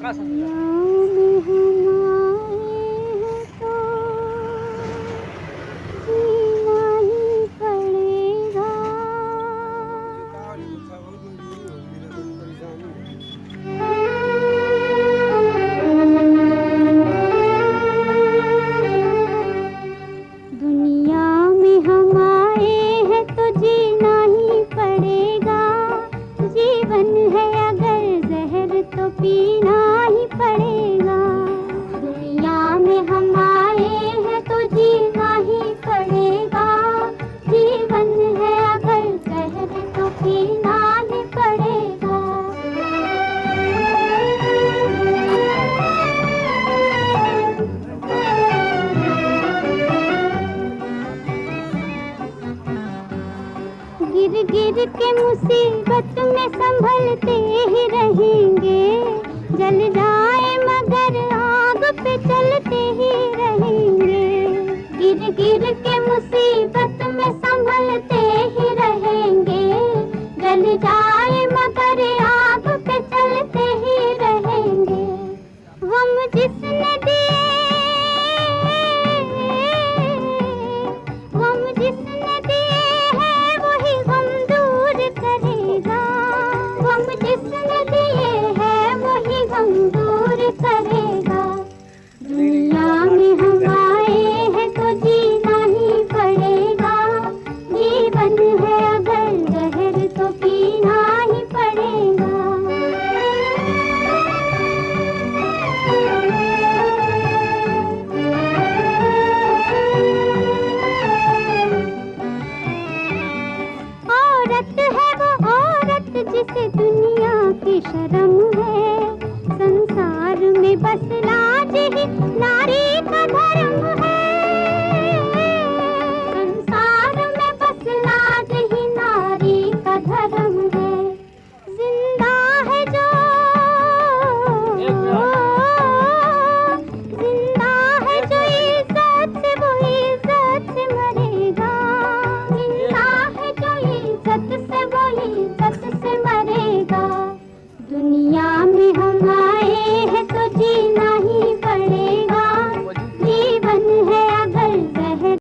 का समझा दुनिया में हम आए हैं तो जीना ही पड़ेगा। दुनिया में हम आए हैं तो जीना ही पड़ेगा। जीवन है अगर जहर तो पीना ही पड़ेगा। दुनिया में हम आए हैं तो जीना ही पड़ेगा। जीवन है अगर जहर तो पीना ही पड़ेगा। गिर गिर के मुसीबत में संभलते ही रहेंगे। जल जाए मगर आग पे चलते ही रहेंगे। गिर गिर के मुसीबत में संभलते ही रहेंगे। जल जाए मगर आग पे चलते ही रहेंगे। हम जिसने दिए, हम जिसने दिए हैं वही हम दूर करेगा। हम जिसने दिए हैं वही हम दूर करेगा। दुनिया में हम आए हैं तो जीना ही पड़ेगा। जीवन है अगर जहर तो पीना ही पड़ेगा। औरत है वो औरत जिसे दुनिया की शर्म है। संसार में बस लाज ही नारी का धर्म है। संसार में बस लाज ही नारी का धर्म है। जिंदा है जो, जिंदा है जो इज्जत से वो इज्जत से मरेगा। जिंदा है जो इज्जत से वो इज्जत से मरेगा। दुनिया